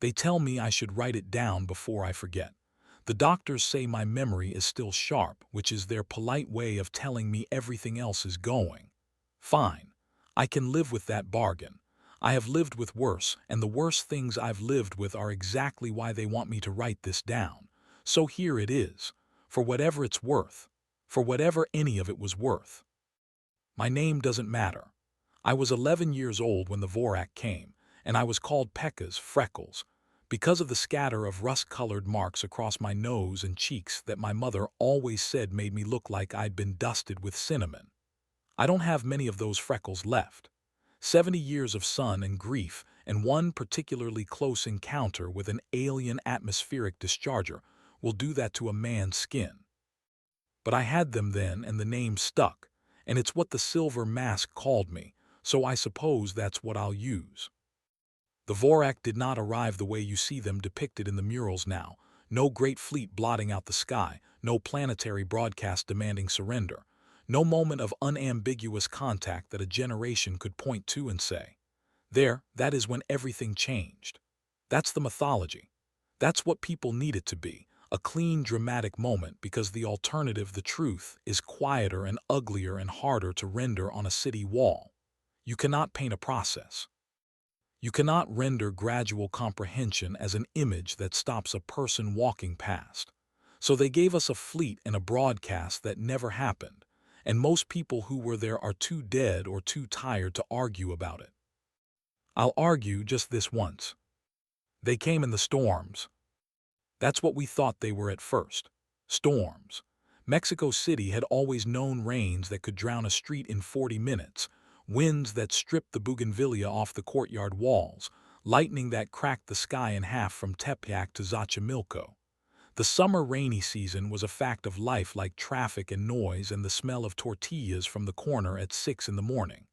They tell me I should write it down before I forget. The doctors say my memory is still sharp, which is their polite way of telling me everything else is going. Fine. I can live with that bargain. I have lived with worse, and the worst things I've lived with are exactly why they want me to write this down. So here it is, for whatever it's worth, for whatever any of it was worth. My name doesn't matter. I was 11 years old when the Vorrakh came, and I was called Pekka's Freckles, because of the scatter of rust-colored marks across my nose and cheeks that my mother always said made me look like I'd been dusted with cinnamon. I don't have many of those freckles left. 70 years of sun and grief and one particularly close encounter with an alien atmospheric discharger will do that to a man's skin. But I had them then and the name stuck, and it's what the silver mask called me, so I suppose that's what I'll use. The Vorrakh did not arrive the way you see them depicted in the murals now. No great fleet blotting out the sky, no planetary broadcast demanding surrender, no moment of unambiguous contact that a generation could point to and say, "There, that is when everything changed." That's the mythology. That's what people need it to be, a clean, dramatic moment, because the alternative, the truth, is quieter and uglier and harder to render on a city wall. You cannot paint a process. You cannot render gradual comprehension as an image that stops a person walking past. So they gave us a fleet and a broadcast that never happened, and most people who were there are too dead or too tired to argue about it. I'll argue just this once. They came in the storms. That's what we thought they were at first. Storms. Mexico City had always known rains that could drown a street in 40 minutes, winds that stripped the bougainvillea off the courtyard walls, lightning that cracked the sky in half from Tepeyac to Xochimilco. The summer rainy season was a fact of life, like traffic and noise and the smell of tortillas from the corner at 6 in the morning.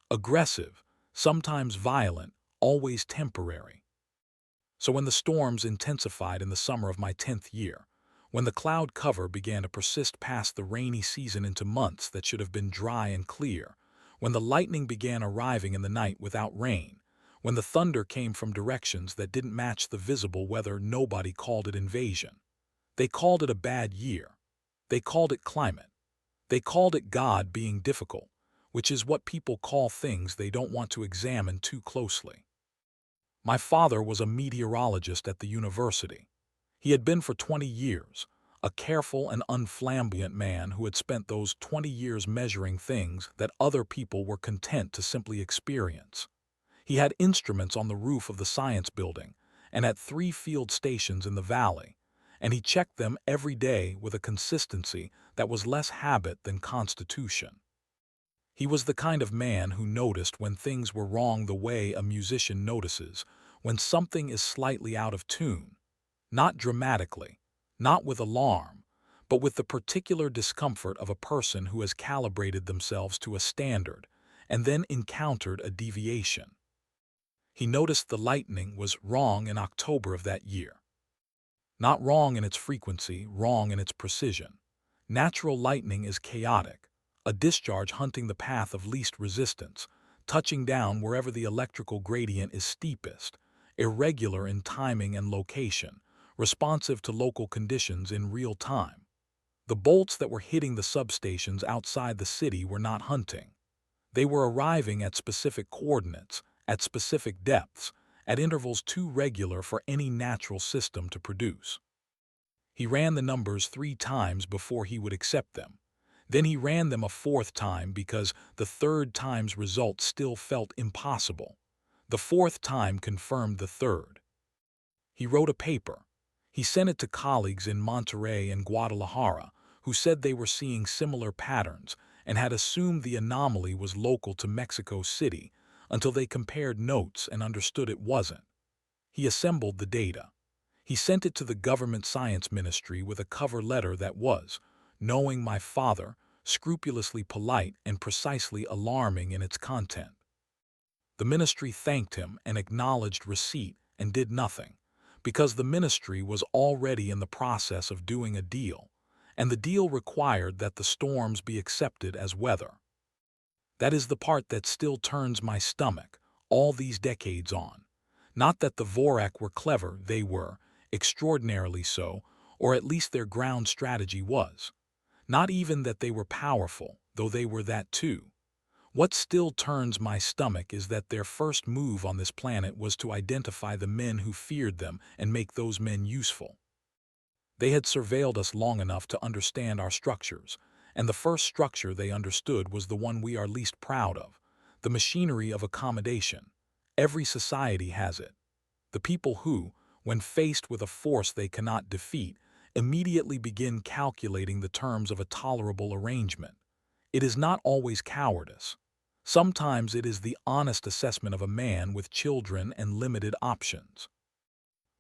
Aggressive, sometimes violent, always temporary. So when the storms intensified in the summer of my 10th year, when the cloud cover began to persist past the rainy season into months that should have been dry and clear, when the lightning began arriving in the night without rain, when the thunder came from directions that didn't match the visible weather, nobody called it invasion. They called it a bad year. They called it climate. They called it God being difficult, which is what people call things they don't want to examine too closely. My father was a meteorologist at the university. He had been for 20 years, a careful and unflamboyant man who had spent those 20 years measuring things that other people were content to simply experience. He had instruments on the roof of the science building and at 3 field stations in the valley, and he checked them every day with a consistency that was less habit than constitution. He was the kind of man who noticed when things were wrong the way a musician notices when something is slightly out of tune, not dramatically, not with alarm, but with the particular discomfort of a person who has calibrated themselves to a standard and then encountered a deviation. He noticed the lightning was wrong in October of that year. Not wrong in its frequency, wrong in its precision. Natural lightning is chaotic, a discharge hunting the path of least resistance, touching down wherever the electrical gradient is steepest, irregular in timing and location, responsive to local conditions in real time. The bolts that were hitting the substations outside the city were not hunting. They were arriving at specific coordinates, at specific depths, at intervals too regular for any natural system to produce. He ran the numbers 3 times before he would accept them. Then he ran them a 4th time because the 3rd time's result still felt impossible. The 4th time confirmed the 3rd. He wrote a paper. He sent it to colleagues in Monterrey and Guadalajara who said they were seeing similar patterns and had assumed the anomaly was local to Mexico City until they compared notes and understood it wasn't. He assembled the data. He sent it to the government science ministry with a cover letter that was, knowing my father, scrupulously polite and precisely alarming in its content. The ministry thanked him and acknowledged receipt and did nothing, because the ministry was already in the process of doing a deal, and the deal required that the storms be accepted as weather. That is the part that still turns my stomach, all these decades on. Not that the Vorrakh were clever, they were, extraordinarily so, or at least their ground strategy was. Not even that they were powerful, though they were that too. What still turns my stomach is that their first move on this planet was to identify the men who feared them and make those men useful. They had surveilled us long enough to understand our structures, and the first structure they understood was the one we are least proud of, the machinery of accommodation. Every society has it. The people who, when faced with a force they cannot defeat, immediately begin calculating the terms of a tolerable arrangement. It is not always cowardice. Sometimes it is the honest assessment of a man with children and limited options.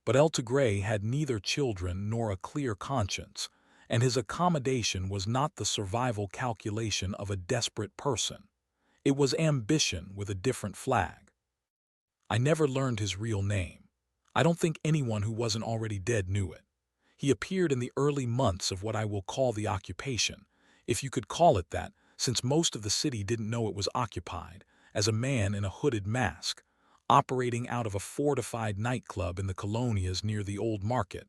But El Tigre had neither children nor a clear conscience, and his accommodation was not the survival calculation of a desperate person. It was ambition with a different flag. I never learned his real name. I don't think anyone who wasn't already dead knew it. He appeared in the early months of what I will call the occupation, if you could call it that, since most of the city didn't know it was occupied, as a man in a hooded mask, operating out of a fortified nightclub in the colonias near the old market,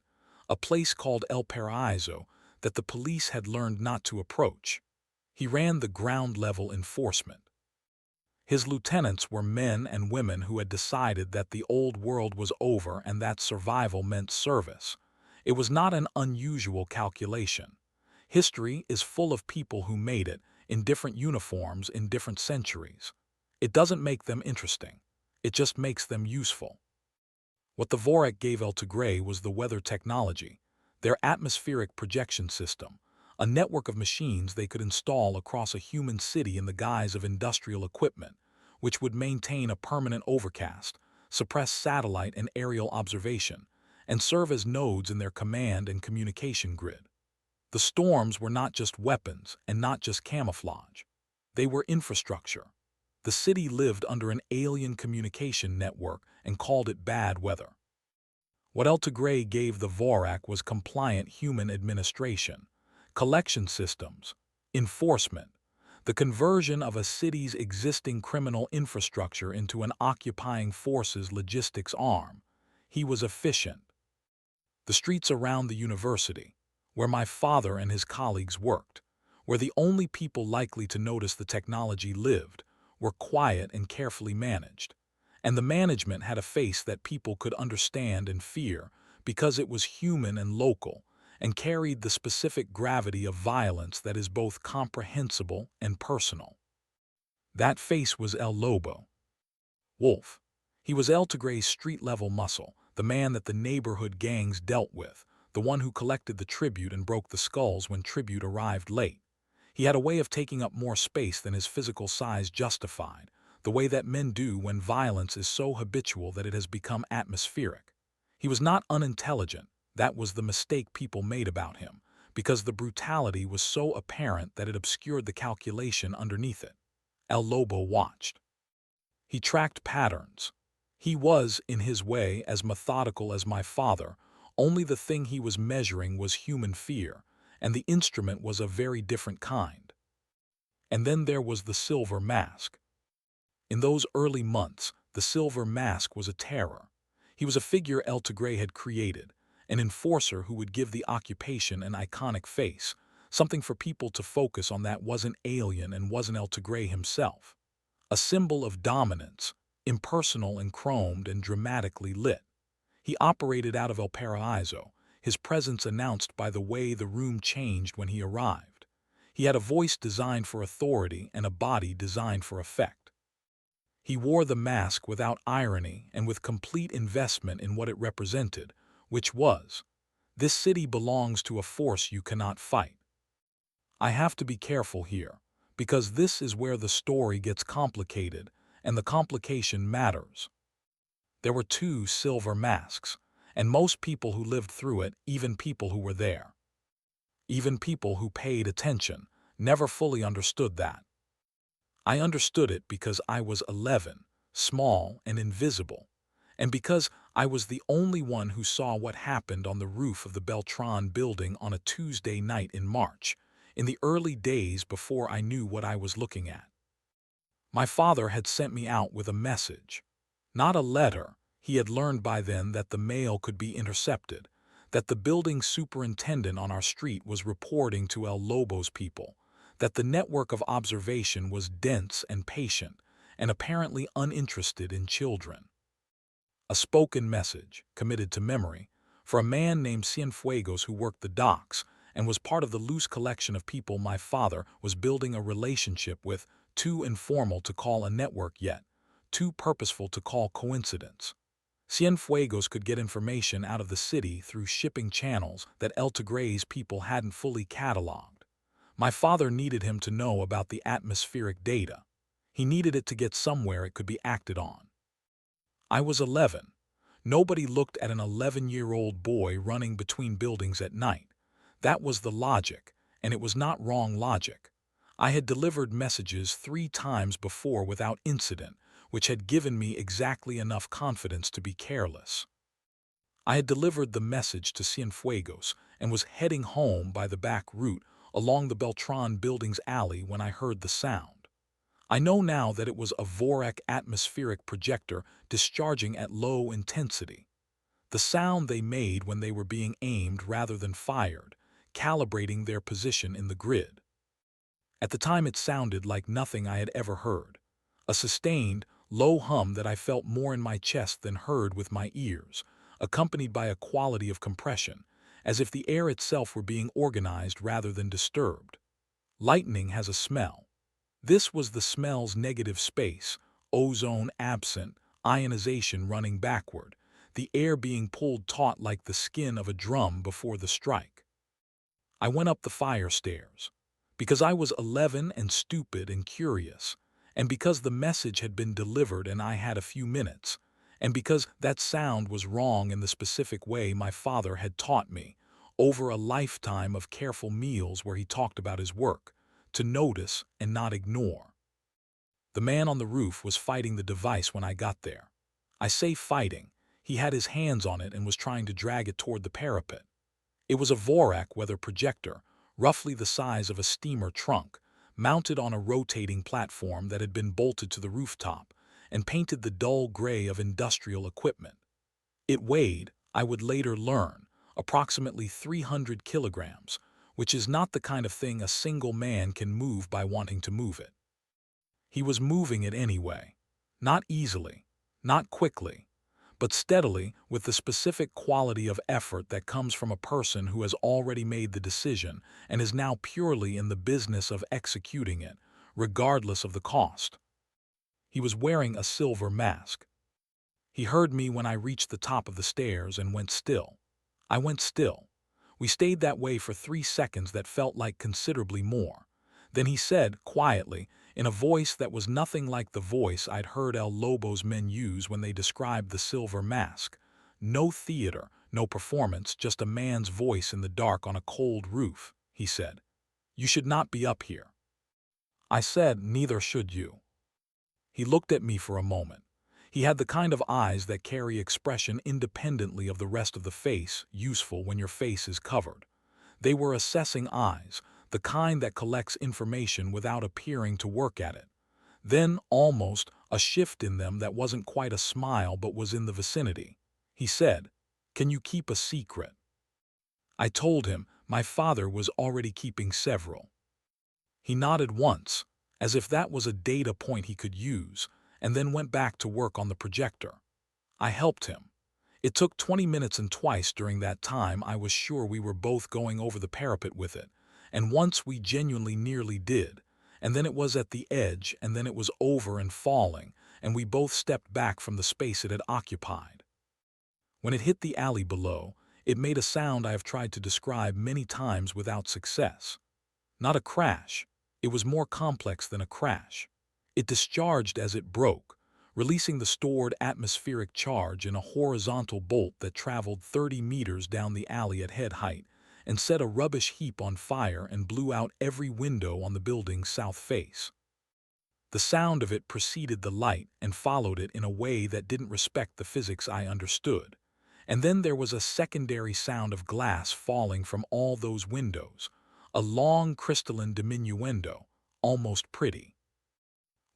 a place called El Paraíso that the police had learned not to approach. He ran the ground-level enforcement. His lieutenants were men and women who had decided that the old world was over and that survival meant service. It was not an unusual calculation. History is full of people who made it, in different uniforms in different centuries. It doesn't make them interesting. It just makes them useful. What the Vorrakh gave El Tigre was the weather technology, their atmospheric projection system, a network of machines they could install across a human city in the guise of industrial equipment, which would maintain a permanent overcast, suppress satellite and aerial observation, and serve as nodes in their command and communication grid. The storms were not just weapons and not just camouflage. They were infrastructure. The city lived under an alien communication network and called it bad weather. What El Tigre gave the Vorrakh was compliant human administration, collection systems, enforcement, the conversion of a city's existing criminal infrastructure into an occupying force's logistics arm. He was efficient. The streets around the university, where my father and his colleagues worked, where the only people likely to notice the technology lived, were quiet and carefully managed. And the management had a face that people could understand and fear because it was human and local, and carried the specific gravity of violence that is both comprehensible and personal. That face was El Lobo. Wolf. He was El Tigre's street-level muscle, the man that the neighborhood gangs dealt with, the one who collected the tribute and broke the skulls when tribute arrived late. He had a way of taking up more space than his physical size justified, the way that men do when violence is so habitual that it has become atmospheric. He was not unintelligent. That was the mistake people made about him, because the brutality was so apparent that it obscured the calculation underneath it. El Lobo watched. He tracked patterns. He was, in his way, as methodical as my father, only the thing he was measuring was human fear, and the instrument was a very different kind. And then there was the silver mask. In those early months, the silver mask was a terror. He was a figure El Tigre had created, an enforcer who would give the occupation an iconic face, something for people to focus on that wasn't alien and wasn't El Tigre himself. A symbol of dominance, impersonal and chromed and dramatically lit. He operated out of El Paraíso, his presence announced by the way the room changed when he arrived. He had a voice designed for authority and a body designed for effect. He wore the mask without irony and with complete investment in what it represented, which was, this city belongs to a force you cannot fight. I have to be careful here, because this is where the story gets complicated, and the complication matters. There were two silver masks, and most people who lived through it, even people who were there, even people who paid attention, never fully understood that. I understood it because I was 11, small and invisible, and because I was the only one who saw what happened on the roof of the Beltran building on a Tuesday night in March, in the early days before I knew what I was looking at. My father had sent me out with a message. Not a letter, He had learned by then that the mail could be intercepted, that the building superintendent on our street was reporting to El Lobo's people, that the network of observation was dense and patient, and apparently uninterested in children. A spoken message, committed to memory, for a man named Cienfuegos who worked the docks and was part of the loose collection of people my father was building a relationship with, too informal to call a network yet, too purposeful to call coincidence. Cienfuegos could get information out of the city through shipping channels that El Tigre's people hadn't fully cataloged. My father needed him to know about the atmospheric data. He needed it to get somewhere it could be acted on. I was 11. Nobody looked at an 11-year-old boy running between buildings at night. That was the logic, and it was not wrong logic. I had delivered messages 3 times before without incident, which had given me exactly enough confidence to be careless. I had delivered the message to Cienfuegos and was heading home by the back route along the Beltran building's alley when I heard the sound. I know now that it was a Vorrakh atmospheric projector discharging at low intensity. The sound they made when they were being aimed rather than fired, calibrating their position in the grid. At the time it sounded like nothing I had ever heard. A sustained, low hum that I felt more in my chest than heard with my ears, accompanied by a quality of compression, as if the air itself were being organized rather than disturbed. Lightning has a smell. This was the smell's negative space, ozone absent, ionization running backward, the air being pulled taut like the skin of a drum before the strike. I went up the fire stairs. Because I was 11 and stupid and curious, and because the message had been delivered and I had a few minutes, and because that sound was wrong in the specific way my father had taught me, over a lifetime of careful meals where he talked about his work, to notice and not ignore. The man on the roof was fighting the device when I got there. I say fighting. He had his hands on it and was trying to drag it toward the parapet. It was a Vorrakh weather projector, roughly the size of a steamer trunk, mounted on a rotating platform that had been bolted to the rooftop, and painted the dull gray of industrial equipment. It weighed, I would later learn, approximately 300 kilograms, which is not the kind of thing a single man can move by wanting to move it. He was moving it anyway. Not easily, not quickly, but steadily with the specific quality of effort that comes from a person who has already made the decision and is now purely in the business of executing it, regardless of the cost. He was wearing a silver mask. He heard me when I reached the top of the stairs and went still. I went still. We stayed that way for 3 seconds that felt like considerably more. Then he said, quietly, in a voice that was nothing like the voice I'd heard El Lobo's men use when they described the silver mask. No theater, no performance, just a man's voice in the dark on a cold roof, he said. You should not be up here. I said, neither should you. He looked at me for a moment. He had the kind of eyes that carry expression independently of the rest of the face, useful when your face is covered. They were assessing eyes, the kind that collects information without appearing to work at it. Then, almost, a shift in them that wasn't quite a smile but was in the vicinity. He said, "Can you keep a secret?" I told him my father was already keeping several. He nodded once, as if that was a data point he could use, and then went back to work on the projector. I helped him. It took 20 minutes, and twice during that time I was sure we were both going over the parapet with it, and once we genuinely nearly did, and then it was at the edge, and then it was over and falling, and we both stepped back from the space it had occupied. When it hit the alley below, it made a sound I have tried to describe many times without success. Not a crash. It was more complex than a crash. It discharged as it broke, releasing the stored atmospheric charge in a horizontal bolt that traveled 30 meters down the alley at head height and set a rubbish heap on fire and blew out every window on the building's south face. The sound of it preceded the light and followed it in a way that didn't respect the physics I understood. And then there was a secondary sound of glass falling from all those windows, a long crystalline diminuendo, almost pretty.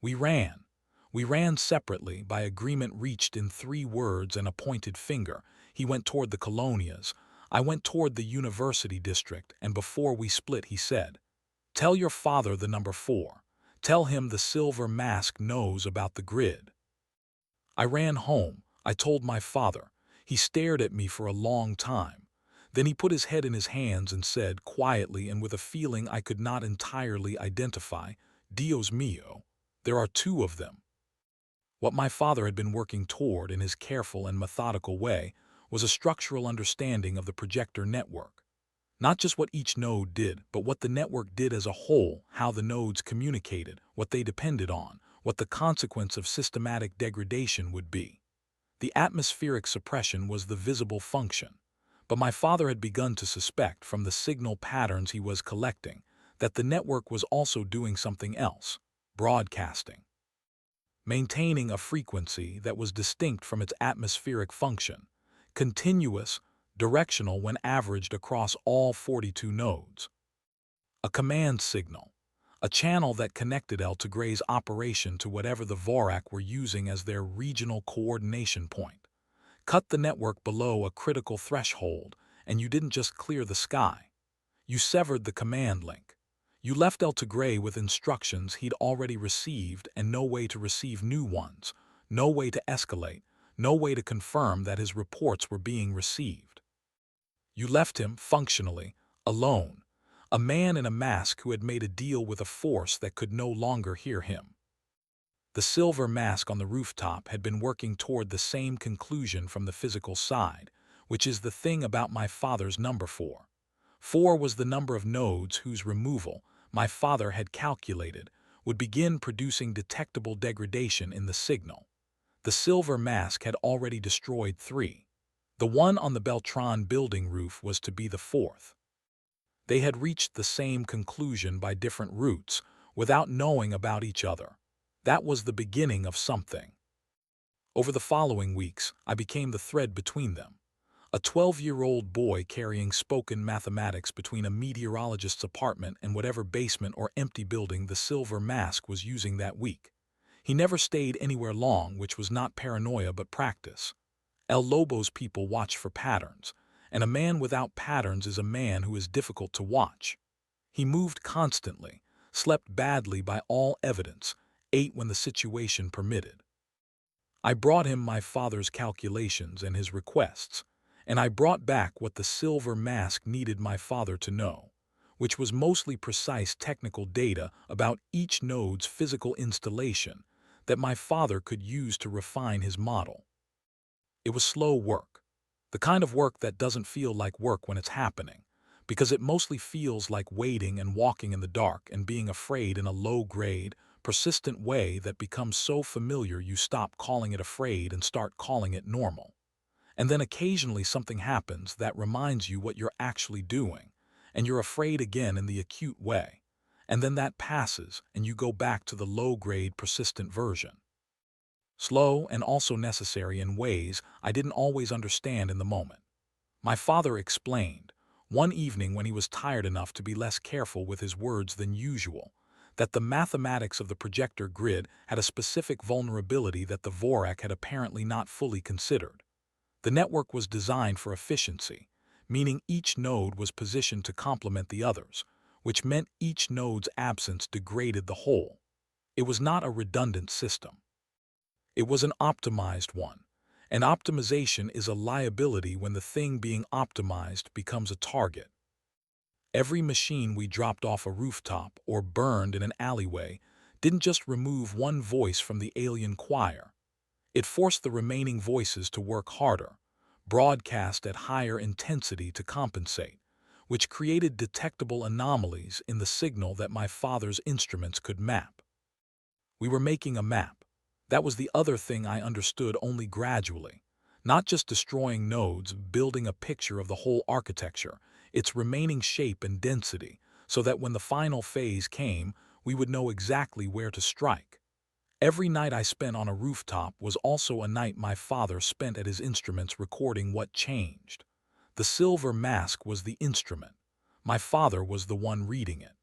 We ran. We ran separately by agreement reached in 3 words and a pointed finger. He went toward the colonias. I went toward the university district, and before we split he said, "Tell your father the number 4. Tell him the silver mask knows about the grid." I ran home. I told my father. He stared at me for a long time. Then he put his head in his hands and said, quietly and with a feeling I could not entirely identify, "Dios mío, there are 2 of them." What my father had been working toward in his careful and methodical way was a structural understanding of the projector network. Not just what each node did, but what the network did as a whole, how the nodes communicated, what they depended on, what the consequence of systematic degradation would be. The atmospheric suppression was the visible function. But my father had begun to suspect, from the signal patterns he was collecting, that the network was also doing something else: broadcasting. Maintaining a frequency that was distinct from its atmospheric function, continuous, directional when averaged across all 42 nodes. A command signal, a channel that connected El Tigre's operation to whatever the Vorrakh were using as their regional coordination point. Cut the network below a critical threshold, and you didn't just clear the sky. You severed the command link. You left El Tigre with instructions he'd already received and no way to receive new ones, no way to escalate, no way to confirm that his reports were being received. You left him, functionally, alone, a man in a mask who had made a deal with a force that could no longer hear him. The silver mask on the rooftop had been working toward the same conclusion from the physical side, which is the thing about my father's number 4. 4 was the number of nodes whose removal, my father had calculated, would begin producing detectable degradation in the signal. The silver mask had already destroyed 3. The one on the Beltran building roof was to be the 4th. They had reached the same conclusion by different routes, without knowing about each other. That was the beginning of something. Over the following weeks, I became the thread between them. A 12-year-old boy carrying spoken mathematics between a meteorologist's apartment and whatever basement or empty building the silver mask was using that week. He never stayed anywhere long, which was not paranoia but practice. El Lobo's people watch for patterns, and a man without patterns is a man who is difficult to watch. He moved constantly, slept badly by all evidence, ate when the situation permitted. I brought him my father's calculations and his requests, and I brought back what the silver mask needed my father to know, which was mostly precise technical data about each node's physical installation that my father could use to refine his model. It was slow work, the kind of work that doesn't feel like work when it's happening, because it mostly feels like waiting and walking in the dark and being afraid in a low-grade, persistent way that becomes so familiar you stop calling it afraid and start calling it normal. And then occasionally something happens that reminds you what you're actually doing, and you're afraid again in the acute way. And then that passes, and you go back to the low-grade, persistent version. Slow and also necessary in ways I didn't always understand in the moment. My father explained, one evening when he was tired enough to be less careful with his words than usual, that the mathematics of the projector grid had a specific vulnerability that the Vorrakh had apparently not fully considered. The network was designed for efficiency, meaning each node was positioned to complement the others, which meant each node's absence degraded the whole. It was not a redundant system. It was an optimized one. And optimization is a liability when the thing being optimized becomes a target. Every machine we dropped off a rooftop or burned in an alleyway didn't just remove one voice from the alien choir. It forced the remaining voices to work harder, broadcast at higher intensity to compensate, which created detectable anomalies in the signal that my father's instruments could map. We were making a map. That was the other thing I understood only gradually. Not just destroying nodes, building a picture of the whole architecture, its remaining shape and density, so that when the final phase came, we would know exactly where to strike. Every night I spent on a rooftop was also a night my father spent at his instruments recording what changed. The silver mask was the instrument. My father was the one reading it.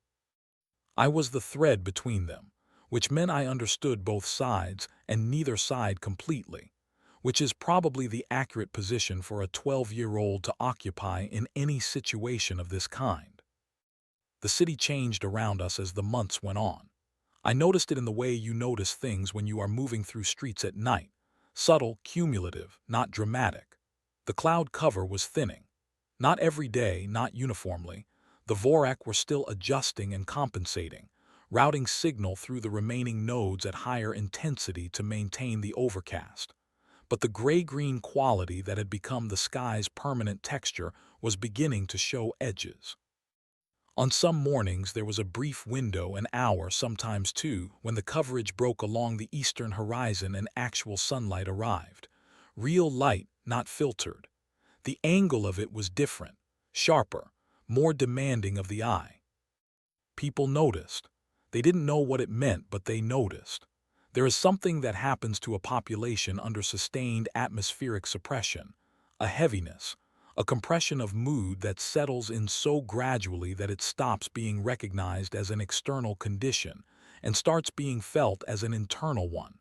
I was the thread between them. which meant I understood both sides and neither side completely, which is probably the accurate position for a 12-year-old to occupy in any situation of this kind. The city changed around us as the months went on. I noticed it in the way you notice things when you are moving through streets at night. Subtle, cumulative, not dramatic. The cloud cover was thinning. Not every day, not uniformly. The Vorrakh were still adjusting and compensating, routing signal through the remaining nodes at higher intensity to maintain the overcast. But the gray-green quality that had become the sky's permanent texture was beginning to show edges. On some mornings there was a brief window, an hour, sometimes two, when the coverage broke along the eastern horizon and actual sunlight arrived. Real light, not filtered. The angle of it was different, sharper, more demanding of the eye. People noticed. They didn't know what it meant, but they noticed. There is something that happens to a population under sustained atmospheric suppression, a heaviness, a compression of mood that settles in so gradually that it stops being recognized as an external condition and starts being felt as an internal one.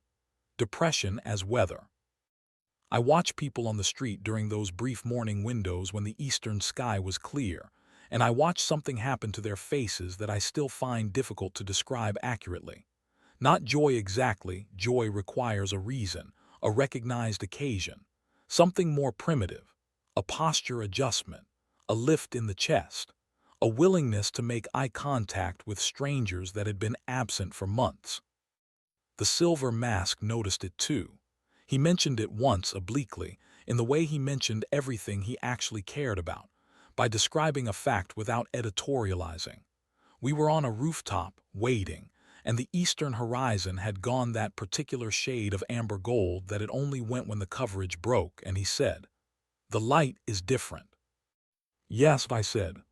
Depression as weather. I watched people on the street during those brief morning windows when the eastern sky was clear, and I watched something happen to their faces that I still find difficult to describe accurately. Not joy exactly, joy requires a reason, a recognized occasion, something more primitive, a posture adjustment, a lift in the chest, a willingness to make eye contact with strangers that had been absent for months. The silver mask noticed it too. He mentioned it once obliquely, in the way he mentioned everything he actually cared about, by describing a fact without editorializing. We were on a rooftop, waiting, and the eastern horizon had gone that particular shade of amber gold that it only went when the coverage broke, and he said, "The light is different." "Yes," I said.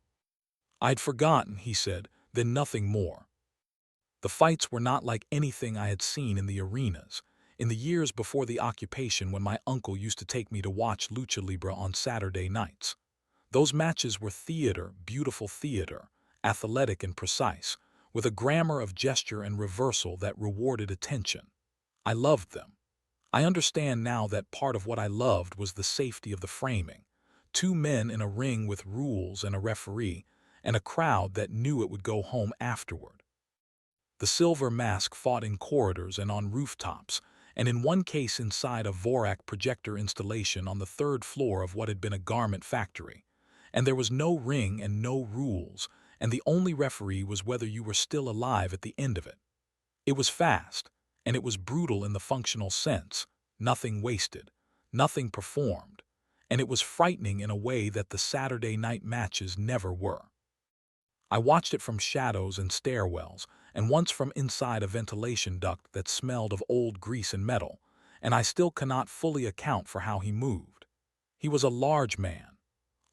"I'd forgotten," he said, "then nothing more." The fights were not like anything I had seen in the arenas, in the years before the occupation when my uncle used to take me to watch Lucha Libre on Saturday nights. Those matches were theater, beautiful theater, athletic and precise, with a grammar of gesture and reversal that rewarded attention. I loved them. I understand now that part of what I loved was the safety of the framing. Two men in a ring with rules and a referee, and a crowd that knew it would go home afterward. The Silver Mask fought in corridors and on rooftops, and in one case inside a Vorrakh projector installation on the third floor of what had been a garment factory. And there was no ring and no rules, and the only referee was whether you were still alive at the end of it. It was fast, and it was brutal in the functional sense, nothing wasted, nothing performed, and it was frightening in a way that the Saturday night matches never were. I watched it from shadows and stairwells, and once from inside a ventilation duct that smelled of old grease and metal, and I still cannot fully account for how he moved. He was a large man.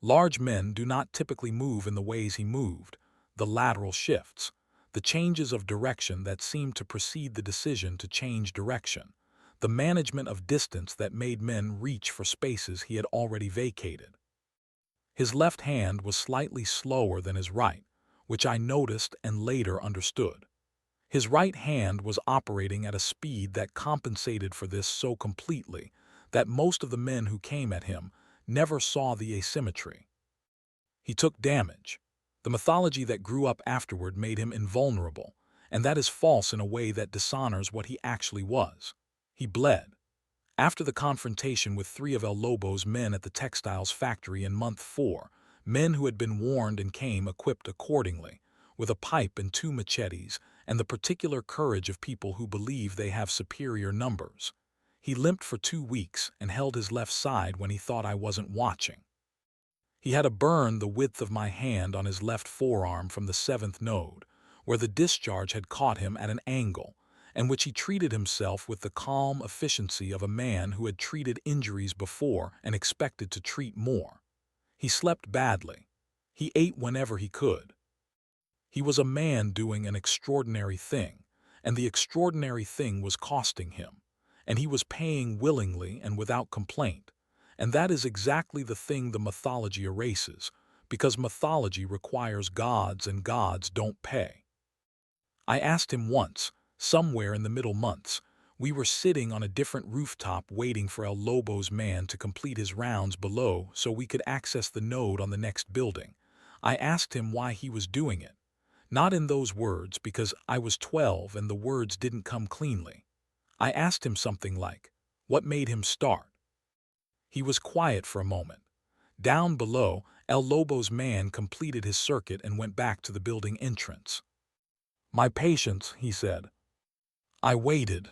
Large men do not typically move in the ways he moved, the lateral shifts, the changes of direction that seemed to precede the decision to change direction, the management of distance that made men reach for spaces he had already vacated. His left hand was slightly slower than his right, which I noticed and later understood. His right hand was operating at a speed that compensated for this so completely that most of the men who came at him never saw the asymmetry. He took damage. The mythology that grew up afterward made him invulnerable, and that is false in a way that dishonors what he actually was. He bled. After the confrontation with three of El Lobo's men at the textiles factory in month 4, men who had been warned and came equipped accordingly, with a pipe and 2 machetes, and the particular courage of people who believe they have superior numbers. He limped for 2 weeks and held his left side when he thought I wasn't watching. He had a burn the width of my hand on his left forearm from the 7th node, where the discharge had caught him at an angle, and which he treated himself with the calm efficiency of a man who had treated injuries before and expected to treat more. He slept badly. He ate whenever he could. He was a man doing an extraordinary thing, and the extraordinary thing was costing him, and he was paying willingly and without complaint, and that is exactly the thing the mythology erases, because mythology requires gods and gods don't pay. I asked him once, somewhere in the middle months. We were sitting on a different rooftop waiting for El Lobo's man to complete his rounds below so we could access the node on the next building. I asked him why he was doing it. Not in those words, because I was 12 and the words didn't come cleanly. I asked him something like, what made him start? He was quiet for a moment. Down below, El Lobo's man completed his circuit and went back to the building entrance. My patients, he said. I waited.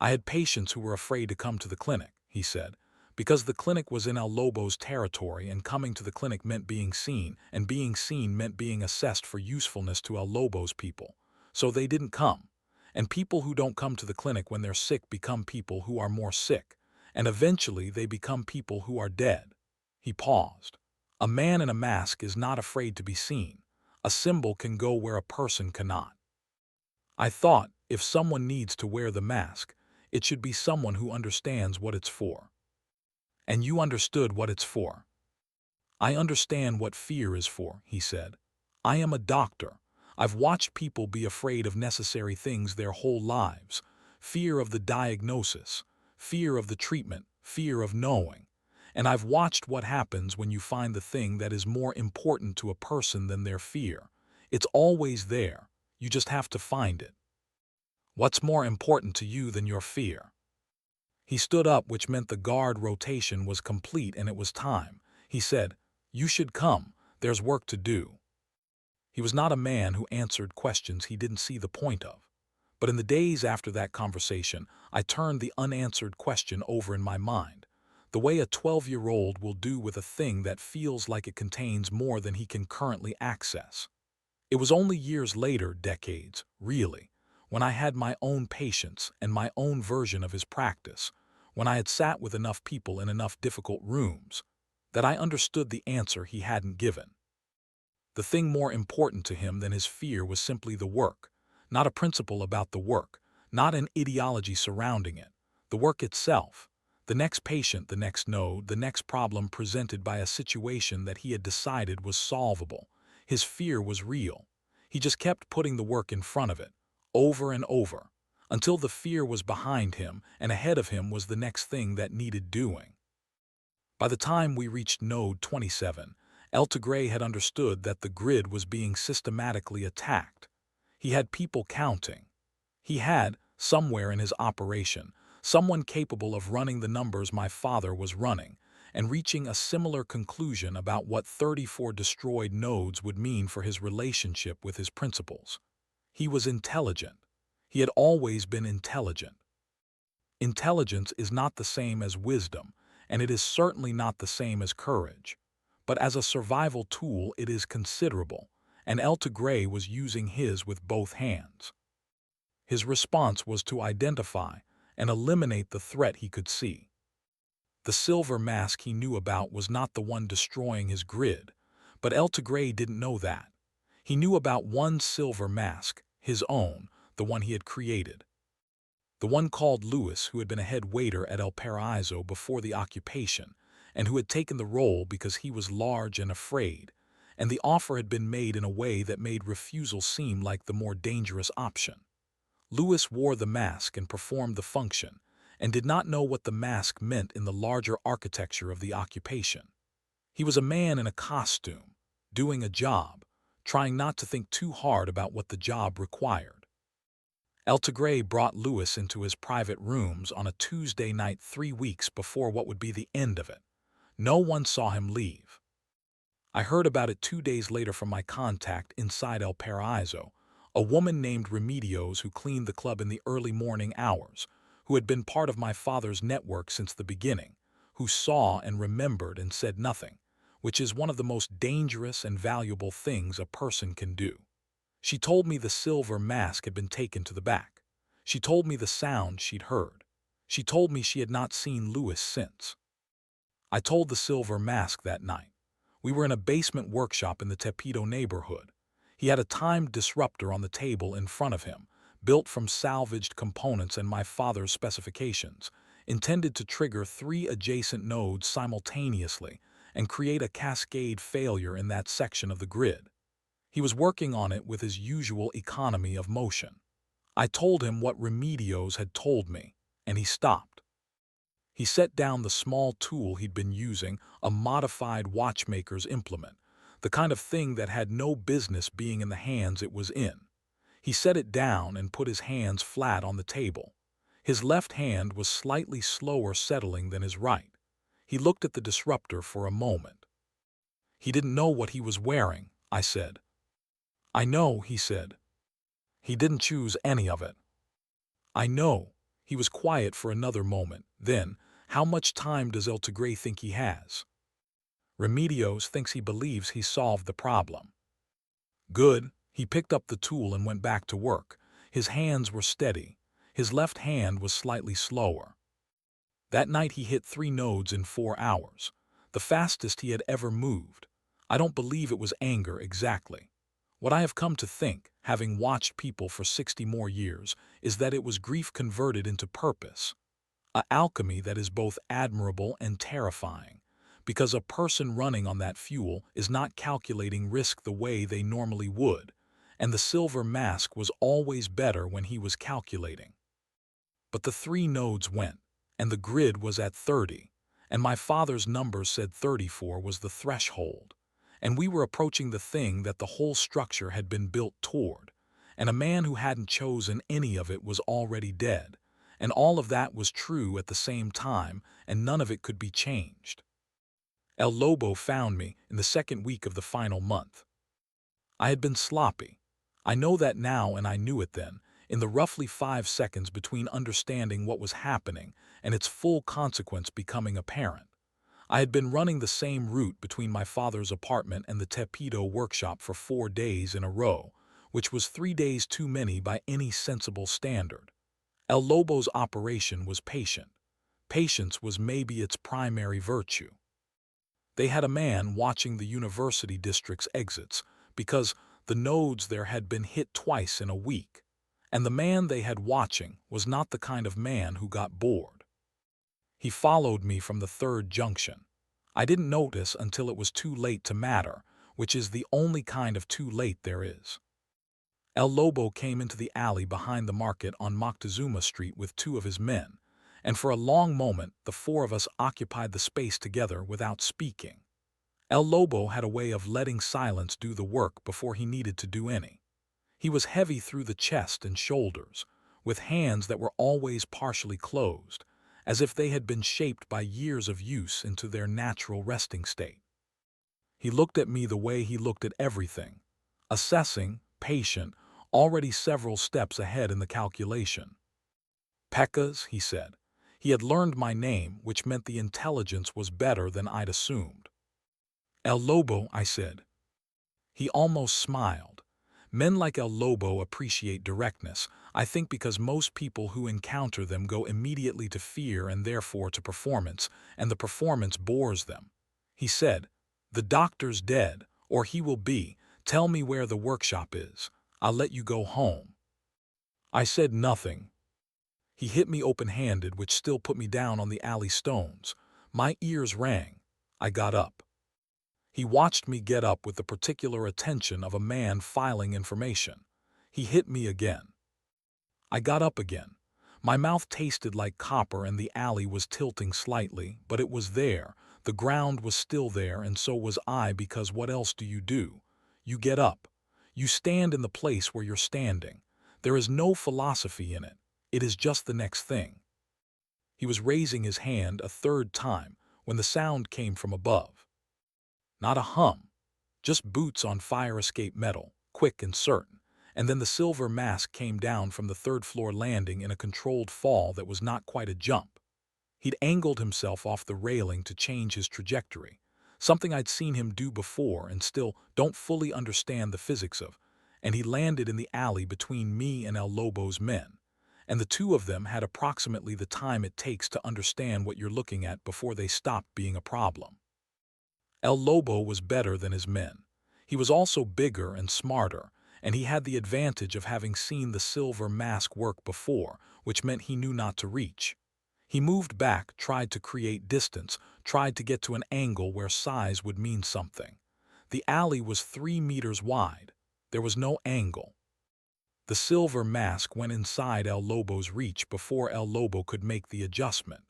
I had patients who were afraid to come to the clinic, he said, because the clinic was in El Lobo's territory and coming to the clinic meant being seen, and being seen meant being assessed for usefulness to El Lobo's people. So they didn't come. And people who don't come to the clinic when they're sick become people who are more sick, and eventually they become people who are dead. He paused. A man in a mask is not afraid to be seen. A symbol can go where a person cannot. I thought, if someone needs to wear the mask, it should be someone who understands what it's for. And you understood what it's for. I understand what fear is for, he said. I am a doctor. I've watched people be afraid of necessary things their whole lives. Fear of the diagnosis, fear of the treatment, fear of knowing. And I've watched what happens when you find the thing that is more important to a person than their fear. It's always there. You just have to find it. What's more important to you than your fear? He stood up, which meant the guard rotation was complete and it was time. He said, you should come. There's work to do. He was not a man who answered questions he didn't see the point of. But in the days after that conversation, I turned the unanswered question over in my mind, the way a 12-year-old will do with a thing that feels like it contains more than he can currently access. It was only years later, decades, really, when I had my own patients and my own version of his practice, when I had sat with enough people in enough difficult rooms, that I understood the answer he hadn't given. The thing more important to him than his fear was simply the work, not a principle about the work, not an ideology surrounding it, the work itself, the next patient, the next node, the next problem presented by a situation that he had decided was solvable. His fear was real. He just kept putting the work in front of it, over and over, until the fear was behind him and ahead of him was the next thing that needed doing. By the time we reached node 27, El Tigre had understood that the grid was being systematically attacked. He had people counting. He had, somewhere in his operation, someone capable of running the numbers my father was running, and reaching a similar conclusion about what 34 destroyed nodes would mean for his relationship with his principals. He was intelligent. He had always been intelligent. Intelligence is not the same as wisdom, and it is certainly not the same as courage. But as a survival tool it is considerable, and El Tigre was using his with both hands. His response was to identify and eliminate the threat he could see. The silver mask he knew about was not the one destroying his grid, but El Tigre didn't know that. He knew about one silver mask, his own, the one he had created. The one called Louis, who had been a head waiter at El Paraíso before the occupation, and who had taken the role because he was large and afraid, and the offer had been made in a way that made refusal seem like the more dangerous option. Louis wore the mask and performed the function, and did not know what the mask meant in the larger architecture of the occupation. He was a man in a costume, doing a job, trying not to think too hard about what the job required. El Tigre brought Louis into his private rooms on a Tuesday night 3 weeks before what would be the end of it. No one saw him leave. I heard about it 2 days later from my contact inside El Paraíso, a woman named Remedios who cleaned the club in the early morning hours, who had been part of my father's network since the beginning, who saw and remembered and said nothing, which is one of the most dangerous and valuable things a person can do. She told me the silver mask had been taken to the back. She told me the sound she'd heard. She told me she had not seen Louis since. I told the silver mask that night. We were in a basement workshop in the Tepito neighborhood. He had a timed disruptor on the table in front of him, built from salvaged components and my father's specifications, intended to trigger 3 adjacent nodes simultaneously and create a cascade failure in that section of the grid. He was working on it with his usual economy of motion. I told him what Remedios had told me, and he stopped. He set down the small tool he'd been using, a modified watchmaker's implement, the kind of thing that had no business being in the hands it was in. He set it down and put his hands flat on the table. His left hand was slightly slower settling than his right. He looked at the disruptor for a moment. He didn't know what he was wearing, I said. I know, he said. He didn't choose any of it. I know. He was quiet for another moment. Then, how much time does El Tigre think he has? Remedios thinks he believes he solved the problem. Good. He picked up the tool and went back to work. His hands were steady. His left hand was slightly slower. That night he hit 3 nodes in 4 hours, the fastest he had ever moved. I don't believe it was anger exactly. What I have come to think, having watched people for 60 more years, is that it was grief converted into purpose. A alchemy that is both admirable and terrifying, because a person running on that fuel is not calculating risk the way they normally would, and the silver mask was always better when he was calculating. But the 3 nodes went, and the grid was at 30, and my father's number said 34 was the threshold, and we were approaching the thing that the whole structure had been built toward, and a man who hadn't chosen any of it was already dead, and all of that was true at the same time, and none of it could be changed. El Lobo found me in the 2nd week of the final month. I had been sloppy. I know that now, and I knew it then, in the roughly 5 seconds between understanding what was happening and its full consequence becoming apparent. I had been running the same route between my father's apartment and the Tepido workshop for 4 days in a row, which was 3 days too many by any sensible standard. El Lobo's operation was patient. Patience was maybe its primary virtue. They had a man watching the university district's exits because the nodes there had been hit twice in a week, and the man they had watching was not the kind of man who got bored. He followed me from the 3rd junction. I didn't notice until it was too late to matter, which is the only kind of too late there is. El Lobo came into the alley behind the market on Moctezuma Street with 2 of his men, and for a long moment the 4 of us occupied the space together without speaking. El Lobo had a way of letting silence do the work before he needed to do any. He was heavy through the chest and shoulders, with hands that were always partially closed, as if they had been shaped by years of use into their natural resting state. He looked at me the way he looked at everything, assessing, patient, already several steps ahead in the calculation. Pecas, he said. He had learned my name, which meant the intelligence was better than I'd assumed. El Lobo, I said. He almost smiled. Men like El Lobo appreciate directness, I think because most people who encounter them go immediately to fear and therefore to performance, and the performance bores them. He said, "The doctor's dead, or he will be. Tell me where the workshop is. I'll let you go home." I said nothing. He hit me open-handed, which still put me down on the alley stones. My ears rang. I got up. He watched me get up with the particular attention of a man filing information. He hit me again. I got up again. My mouth tasted like copper and the alley was tilting slightly, but it was there. The ground was still there, and so was I, because what else do? You get up. You stand in the place where you're standing. There is no philosophy in it. It is just the next thing. He was raising his hand a 3rd time when the sound came from above. Not a hum, just boots on fire escape metal, quick and certain, and then the silver mask came down from the 3rd floor landing in a controlled fall that was not quite a jump. He'd angled himself off the railing to change his trajectory, something I'd seen him do before and still don't fully understand the physics of, and he landed in the alley between me and El Lobo's men, and the 2 of them had approximately the time it takes to understand what you're looking at before they stop being a problem. El Lobo was better than his men. He was also bigger and smarter, and he had the advantage of having seen the silver mask work before, which meant he knew not to reach. He moved back, tried to create distance, tried to get to an angle where size would mean something. The alley was 3 meters wide. There was no angle. The silver mask went inside El Lobo's reach before El Lobo could make the adjustment,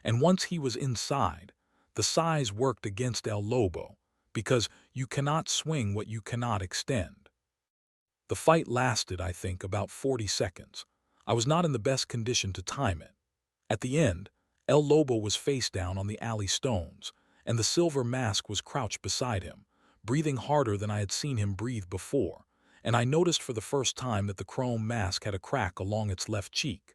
and once he was inside, the size worked against El Lobo, because you cannot swing what you cannot extend. The fight lasted, I think, about 40 seconds. I was not in the best condition to time it. At the end, El Lobo was face down on the alley stones, and the silver mask was crouched beside him, breathing harder than I had seen him breathe before, and I noticed for the first time that the chrome mask had a crack along its left cheek.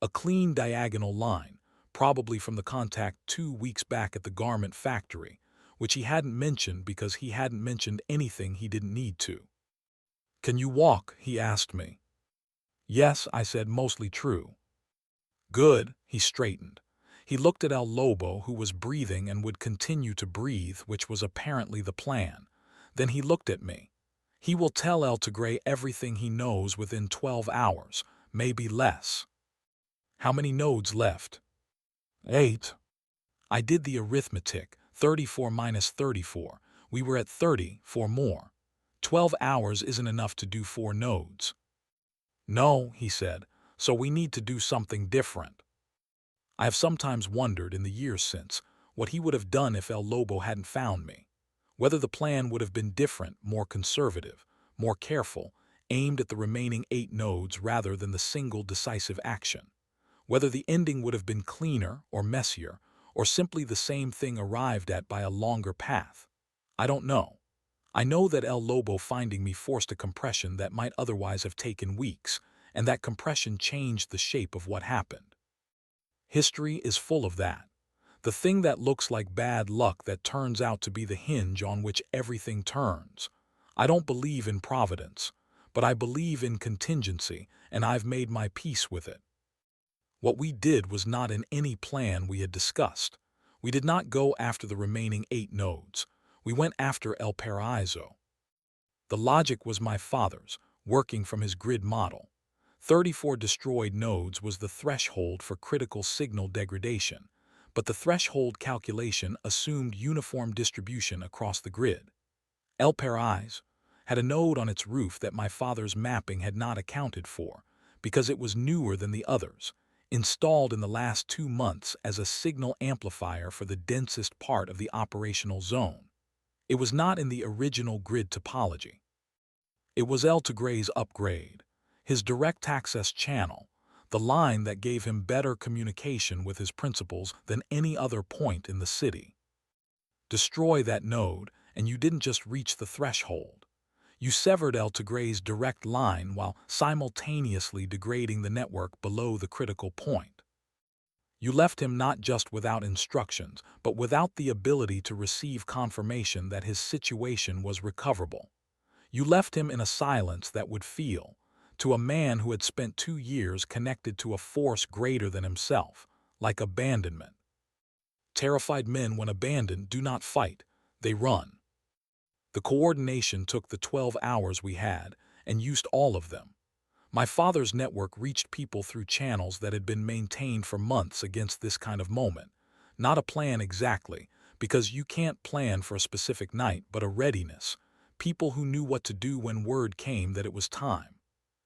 A clean diagonal line, probably from the contact 2 weeks back at the garment factory, which he hadn't mentioned because he hadn't mentioned anything he didn't need to. "Can you walk?" he asked me. "Yes," I said, "mostly true." "Good." He straightened. He looked at El Lobo, who was breathing and would continue to breathe, which was apparently the plan. Then he looked at me. "He will tell El Tigre everything he knows within 12 hours, maybe less." "How many nodes left?" 8. I did the arithmetic. 34 minus 34. We were at 30, 4 more. 12 hours isn't enough to do 4 nodes. "No," he said, "so we need to do something different." I have sometimes wondered in the years since what he would have done if El Lobo hadn't found me. Whether the plan would have been different, more conservative, more careful, aimed at the remaining 8 nodes rather than the single decisive action. Whether the ending would have been cleaner or messier, or simply the same thing arrived at by a longer path. I don't know. I know that El Lobo finding me forced a compression that might otherwise have taken weeks, and that compression changed the shape of what happened. History is full of that. The thing that looks like bad luck that turns out to be the hinge on which everything turns. I don't believe in providence, but I believe in contingency, and I've made my peace with it. What we did was not in any plan we had discussed. We did not go after the remaining 8 nodes. We went after El Paraíso. The logic was my father's, working from his grid model. 34 destroyed nodes was the threshold for critical signal degradation, but the threshold calculation assumed uniform distribution across the grid. El Paraíso had a node on its roof that my father's mapping had not accounted for, because it was newer than the others, installed in the last 2 months as a signal amplifier for the densest part of the operational zone. It was not in the original grid topology. It was El Tigre's upgrade, his direct access channel, the line that gave him better communication with his principals than any other point in the city. Destroy that node, and you didn't just reach the threshold. You severed El Tigre's direct line while simultaneously degrading the network below the critical point. You left him not just without instructions, but without the ability to receive confirmation that his situation was recoverable. You left him in a silence that would feel, to a man who had spent 2 years connected to a force greater than himself, like abandonment. Terrified men, when abandoned, do not fight, they run. The coordination took the 12 hours we had, and used all of them. My father's network reached people through channels that had been maintained for months against this kind of moment. Not a plan exactly, because you can't plan for a specific night, but a readiness. People who knew what to do when word came that it was time.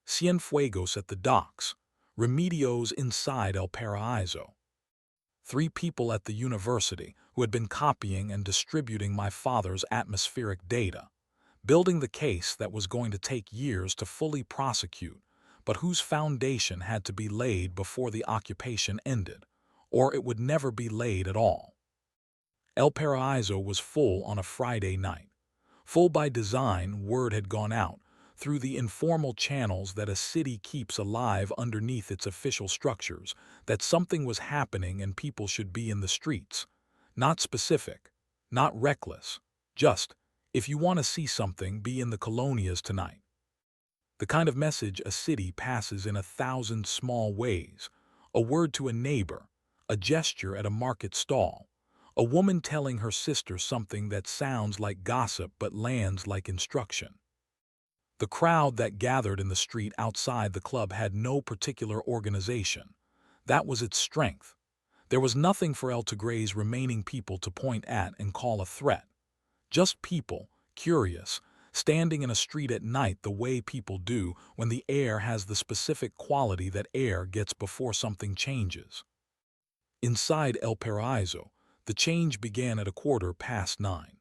Cienfuegos at the docks. Remedios inside El Paraíso. 3 people at the university who had been copying and distributing my father's atmospheric data, building the case that was going to take years to fully prosecute, but whose foundation had to be laid before the occupation ended, or it would never be laid at all. El Paraíso was full on a Friday night. Full by design, word had gone out, through the informal channels that a city keeps alive underneath its official structures, that something was happening and people should be in the streets. Not specific, not reckless, just, if you want to see something, be in the colonias tonight. The kind of message a city passes in 1,000 small ways. A word to a neighbor, a gesture at a market stall, a woman telling her sister something that sounds like gossip but lands like instruction. The crowd that gathered in the street outside the club had no particular organization. That was its strength. There was nothing for El Tigre's remaining people to point at and call a threat. Just people, curious, standing in a street at night the way people do when the air has the specific quality that air gets before something changes. Inside El Paraíso, the change began at 9:15.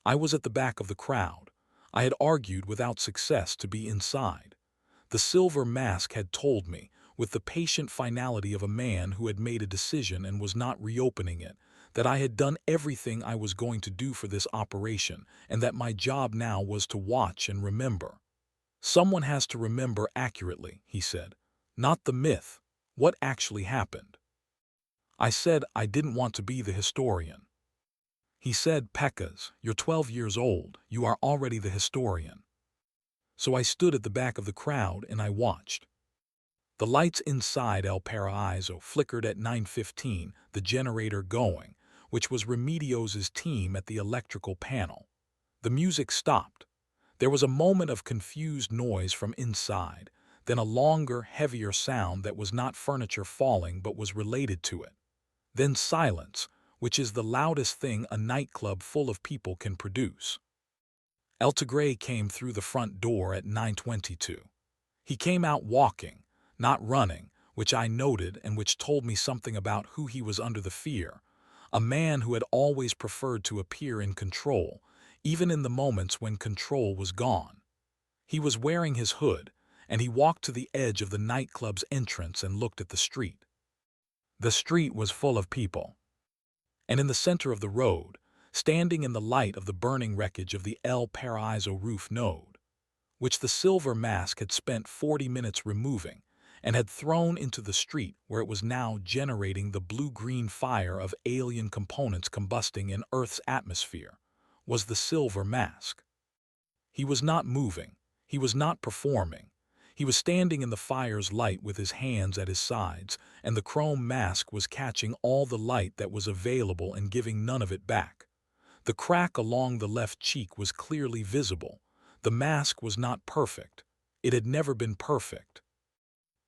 I was at the back of the crowd. I had argued without success to be inside. The silver mask had told me, with the patient finality of a man who had made a decision and was not reopening it, that I had done everything I was going to do for this operation and that my job now was to watch and remember. Someone has to remember accurately, he said. Not the myth. What actually happened? I said I didn't want to be the historian. He said, Pekkas, you're 12 years old. You are already the historian. So I stood at the back of the crowd and I watched. The lights inside El Paraíso flickered at 9:15, the generator going, which was Remedios's team at the electrical panel. The music stopped. There was a moment of confused noise from inside, then a longer, heavier sound that was not furniture falling but was related to it. Then silence, which is the loudest thing a nightclub full of people can produce. El Tigre came through the front door at 9:22. He came out walking, not running, which I noted and which told me something about who he was under the fear, a man who had always preferred to appear in control, even in the moments when control was gone. He was wearing his hood, and he walked to the edge of the nightclub's entrance and looked at the street. The street was full of people. And in the center of the road, standing in the light of the burning wreckage of the El Paraíso roof node, which the silver mask had spent 40 minutes removing and had thrown into the street where it was now generating the blue-green fire of alien components combusting in Earth's atmosphere, was the silver mask. He was not moving. He was not performing. He was standing in the fire's light with his hands at his sides, and the chrome mask was catching all the light that was available and giving none of it back. The crack along the left cheek was clearly visible. The mask was not perfect. It had never been perfect.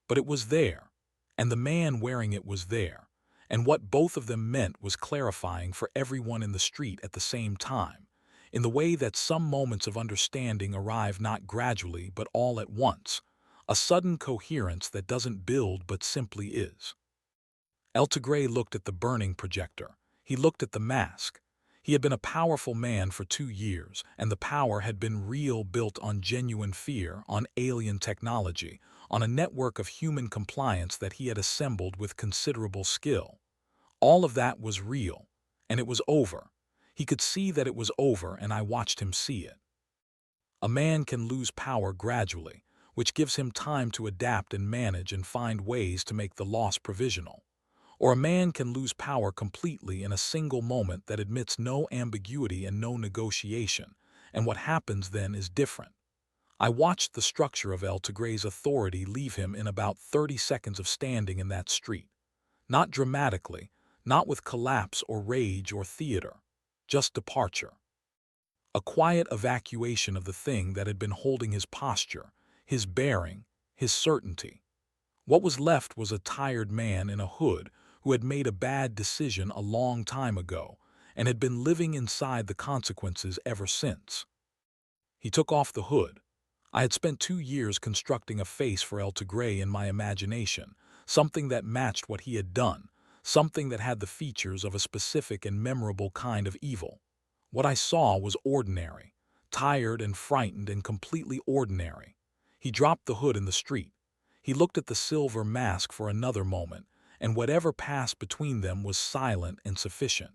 But it was there, and the man wearing it was there, and what both of them meant was clarifying for everyone in the street at the same time, in the way that some moments of understanding arrive not gradually but all at once, a sudden coherence that doesn't build but simply is. El Tigre looked at the burning projector. He looked at the mask. He had been a powerful man for 2 years, and the power had been real, built on genuine fear, on alien technology, on a network of human compliance that he had assembled with considerable skill. All of that was real, and it was over. He could see that it was over, and I watched him see it. A man can lose power gradually, which gives him time to adapt and manage and find ways to make the loss provisional. Or a man can lose power completely in a single moment that admits no ambiguity and no negotiation, and what happens then is different. I watched the structure of El Tigre's authority leave him in about 30 seconds of standing in that street. Not dramatically, not with collapse or rage or theater, just departure. A quiet evacuation of the thing that had been holding his posture, his bearing, his certainty. What was left was a tired man in a hood who had made a bad decision a long time ago and had been living inside the consequences ever since. He took off the hood. I had spent 2 years constructing a face for El Tigre in my imagination, something that matched what he had done, something that had the features of a specific and memorable kind of evil. What I saw was ordinary, tired and frightened and completely ordinary. He dropped the hood in the street. He looked at the silver mask for another moment, and whatever passed between them was silent and sufficient.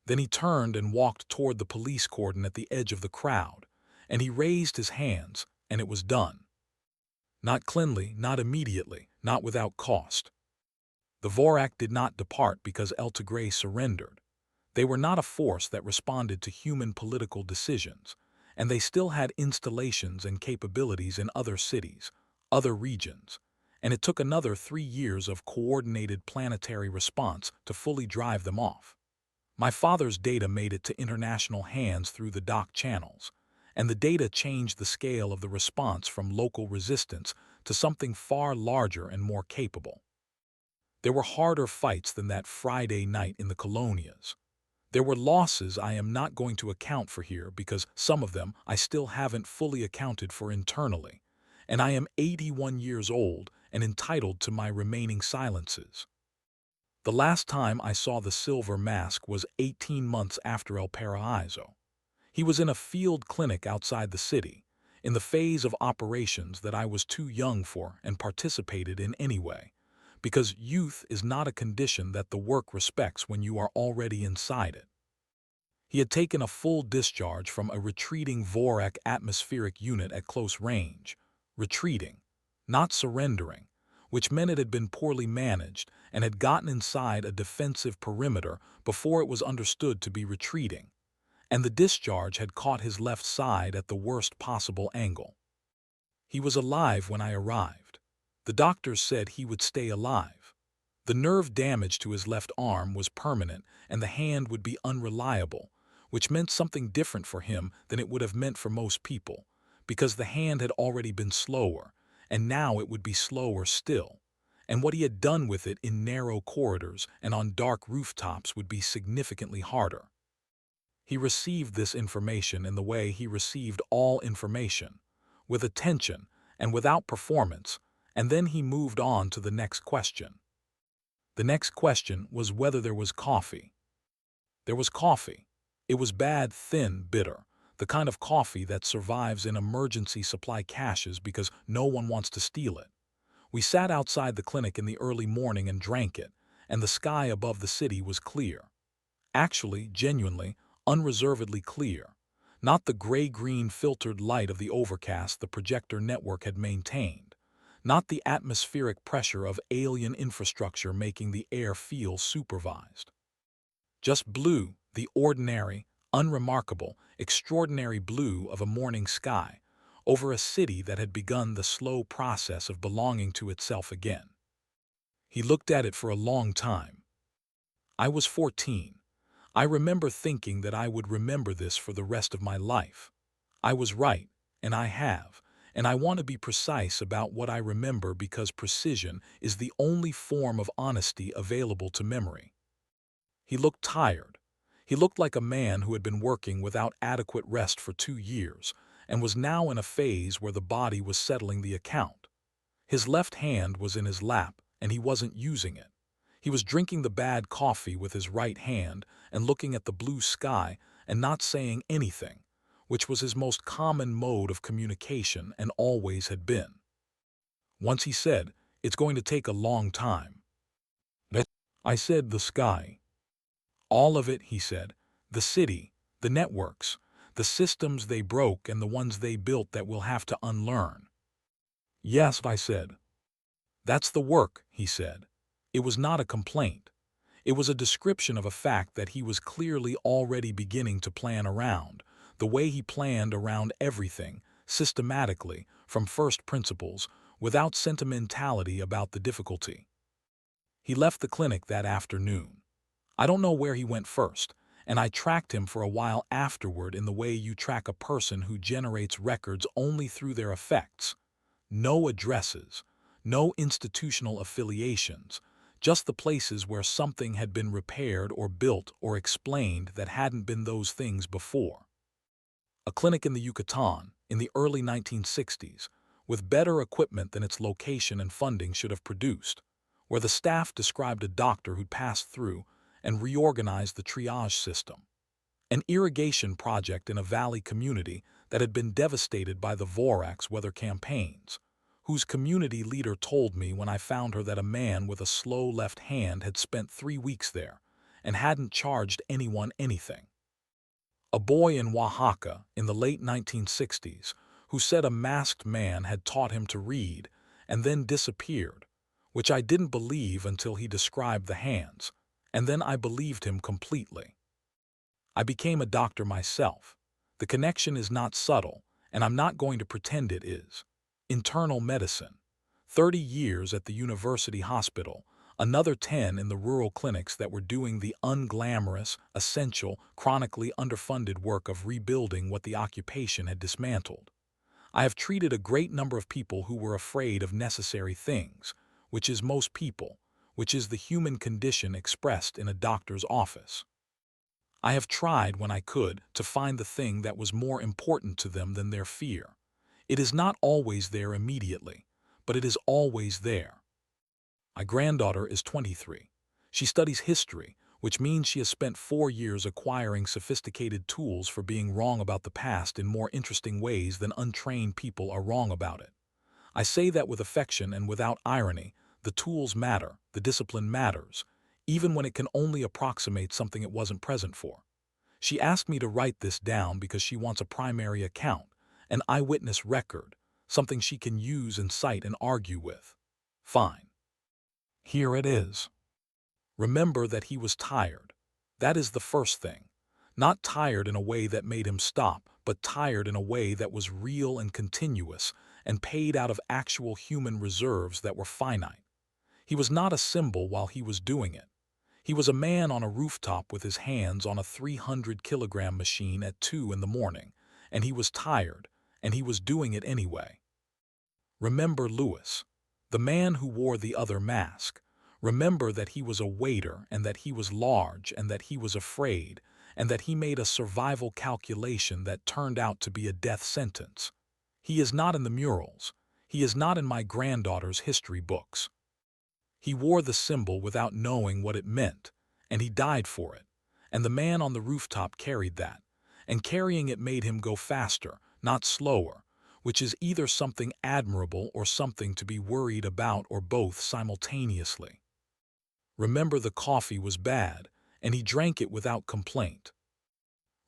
Then he turned and walked toward the police cordon at the edge of the crowd, and he raised his hands, and it was done. Not cleanly, not immediately, not without cost. The Vorrakh did not depart because El Tigre surrendered. They were not a force that responded to human political decisions, and they still had installations and capabilities in other cities, other regions, and it took another 3 years of coordinated planetary response to fully drive them off. My father's data made it to international hands through the dock channels, and the data changed the scale of the response from local resistance to something far larger and more capable. There were harder fights than that Friday night in the colonias. There were losses I am not going to account for here because some of them I still haven't fully accounted for internally, and I am 81 years old and entitled to my remaining silences. The last time I saw the silver mask was 18 months after El Paraiso. He was in a field clinic outside the city, in the phase of operations that I was too young for and participated in anyway, because youth is not a condition that the work respects when you are already inside it. He had taken a full discharge from a retreating Vorrakh atmospheric unit at close range, retreating, not surrendering, which meant it had been poorly managed and had gotten inside a defensive perimeter before it was understood to be retreating, and the discharge had caught his left side at the worst possible angle. He was alive when I arrived. The doctors said he would stay alive. The nerve damage to his left arm was permanent and the hand would be unreliable, which meant something different for him than it would have meant for most people, because the hand had already been slower, and now it would be slower still, and what he had done with it in narrow corridors and on dark rooftops would be significantly harder. He received this information in the way he received all information, with attention and without performance, and then he moved on to the next question. The next question was whether there was coffee. There was coffee. It was bad, thin, bitter, the kind of coffee that survives in emergency supply caches because no one wants to steal it. We sat outside the clinic in the early morning and drank it, and the sky above the city was clear. Actually, genuinely, unreservedly clear. Not the gray-green filtered light of the overcast the projector network had maintained. Not the atmospheric pressure of alien infrastructure making the air feel supervised. Just blue, the ordinary, unremarkable, extraordinary blue of a morning sky, over a city that had begun the slow process of belonging to itself again. He looked at it for a long time. I was 14. I remember thinking that I would remember this for the rest of my life. I was right, and I have, and I want to be precise about what I remember because precision is the only form of honesty available to memory. He looked tired. He looked like a man who had been working without adequate rest for 2 years and was now in a phase where the body was settling the account. His left hand was in his lap, and he wasn't using it. He was drinking the bad coffee with his right hand and looking at the blue sky and not saying anything, which was his most common mode of communication and always had been. Once he said, "It's going to take a long time." I said, "The sky." "All of it," he said. "The city, the networks, the systems they broke and the ones they built that we'll have to unlearn." "Yes," I said. "That's the work," he said. It was not a complaint. It was a description of a fact that he was clearly already beginning to plan around, the way he planned around everything, systematically, from first principles, without sentimentality about the difficulty. He left the clinic that afternoon. I don't know where he went first, and I tracked him for a while afterward in the way you track a person who generates records only through their effects. No addresses, no institutional affiliations, just the places where something had been repaired or built or explained that hadn't been those things before. A clinic in the Yucatan, in the early 1960s, with better equipment than its location and funding should have produced, where the staff described a doctor who'd passed through and reorganized the triage system. An irrigation project in a valley community that had been devastated by the Vorrakh's weather campaigns, whose community leader told me when I found her that a man with a slow left hand had spent 3 weeks there and hadn't charged anyone anything. A boy in Oaxaca in the late 1960s who said a masked man had taught him to read and then disappeared, which I didn't believe until he described the hands, and then I believed him completely. I became a doctor myself. The connection is not subtle, and I'm not going to pretend it is. Internal medicine. 30 years at the university hospital, another 10 in the rural clinics that were doing the unglamorous, essential, chronically underfunded work of rebuilding what the occupation had dismantled. I have treated a great number of people who were afraid of necessary things, which is most people, which is the human condition expressed in a doctor's office. I have tried, when I could, to find the thing that was more important to them than their fear. It is not always there immediately, but it is always there. My granddaughter is 23. She studies history, which means she has spent 4 years acquiring sophisticated tools for being wrong about the past in more interesting ways than untrained people are wrong about it. I say that with affection and without irony. The tools matter, the discipline matters, even when it can only approximate something it wasn't present for. She asked me to write this down because she wants a primary account, an eyewitness record, something she can use and cite and argue with. Fine. Here it is. Remember that he was tired. That is the first thing. Not tired in a way that made him stop, but tired in a way that was real and continuous and paid out of actual human reserves that were finite. He was not a symbol while he was doing it. He was a man on a rooftop with his hands on a 300-kilogram machine at 2 in the morning, and he was tired, and he was doing it anyway. Remember Lewis, the man who wore the other mask. Remember that he was a waiter and that he was large and that he was afraid and that he made a survival calculation that turned out to be a death sentence. He is not in the murals. He is not in my granddaughter's history books. He wore the symbol without knowing what it meant, and he died for it. And the man on the rooftop carried that, and carrying it made him go faster, not slower, which is either something admirable or something to be worried about or both simultaneously. Remember the coffee was bad, and he drank it without complaint.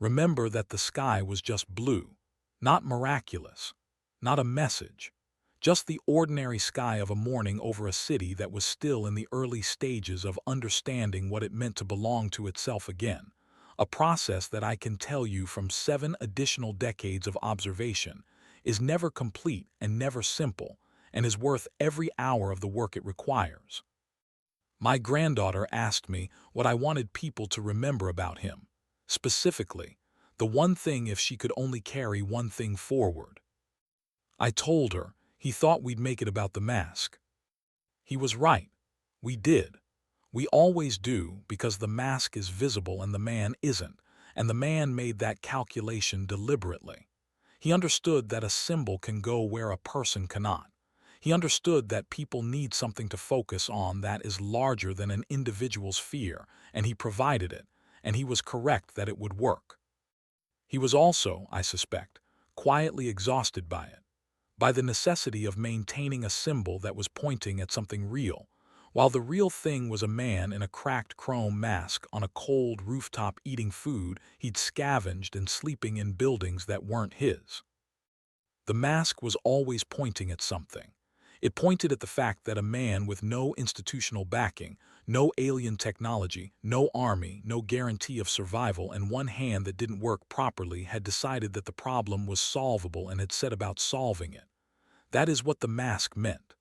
Remember that the sky was just blue, not miraculous, not a message, just the ordinary sky of a morning over a city that was still in the early stages of understanding what it meant to belong to itself again, a process that I can tell you from 7 additional decades of observation is never complete and never simple, and is worth every hour of the work it requires. My granddaughter asked me what I wanted people to remember about him. Specifically, the one thing if she could only carry one thing forward. I told her he thought we'd make it about the mask. He was right. We did. We always do, because the mask is visible and the man isn't, and the man made that calculation deliberately. He understood that a symbol can go where a person cannot. He understood that people need something to focus on that is larger than an individual's fear, and he provided it, and he was correct that it would work. He was also, I suspect, quietly exhausted by the necessity of maintaining a symbol that was pointing at something real, while the real thing was a man in a cracked chrome mask on a cold rooftop eating food he'd scavenged and sleeping in buildings that weren't his. The mask was always pointing at something. It pointed at the fact that a man with no institutional backing, no alien technology, no army, no guarantee of survival, and one hand that didn't work properly had decided that the problem was solvable and had set about solving it. That is what the mask meant.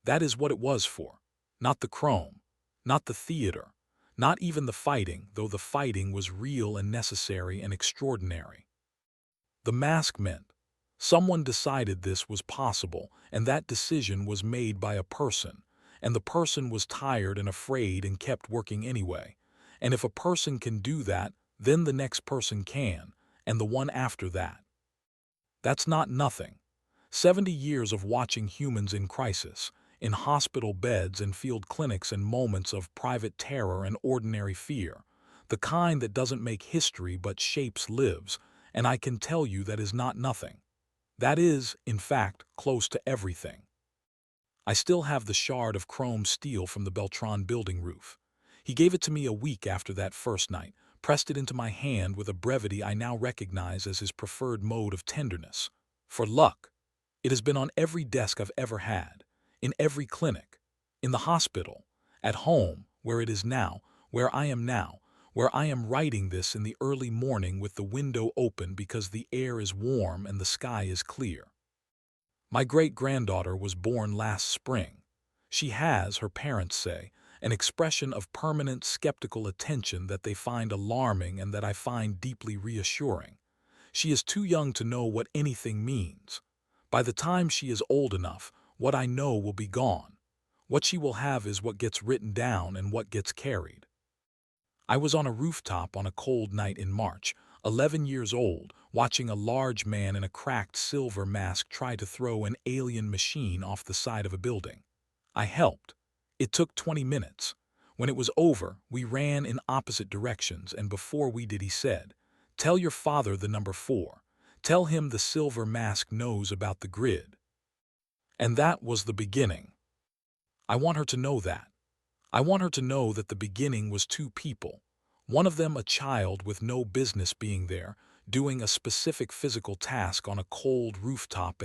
That is what it was for. Not the chrome, not the theater, not even the fighting, though the fighting was real and necessary and extraordinary. The mask meant someone decided this was possible, and that decision was made by a person, and the person was tired and afraid and kept working anyway. And if a person can do that, then the next person can, and the one after that. That's not nothing. 70 years of watching humans in crisis, in hospital beds and field clinics and moments of private terror and ordinary fear, the kind that doesn't make history but shapes lives, and I can tell you that is not nothing. That is, in fact, close to everything. I still have the shard of chrome steel from the Beltran building roof. He gave it to me a week after that first night, pressed it into my hand with a brevity I now recognize as his preferred mode of tenderness. For luck. It has been on every desk I've ever had, in every clinic, in the hospital, at home, where it is now, where I am now, where I am writing this in the early morning with the window open because the air is warm and the sky is clear. My great-granddaughter was born last spring. She has, her parents say, an expression of permanent skeptical attention that they find alarming and that I find deeply reassuring. She is too young to know what anything means. By the time she is old enough, what I know will be gone. What she will have is what gets written down and what gets carried. I was on a rooftop on a cold night in March, 11 years old, watching a large man in a cracked silver mask try to throw an alien machine off the side of a building. I helped. It took 20 minutes. When it was over, we ran in opposite directions, and before we did, he said, "Tell your father the number 4. Tell him the silver mask knows about the grid." And that was the beginning. I want her to know that. I want her to know that the beginning was two people. One of them a child with no business being there, doing a specific physical task on a cold rooftop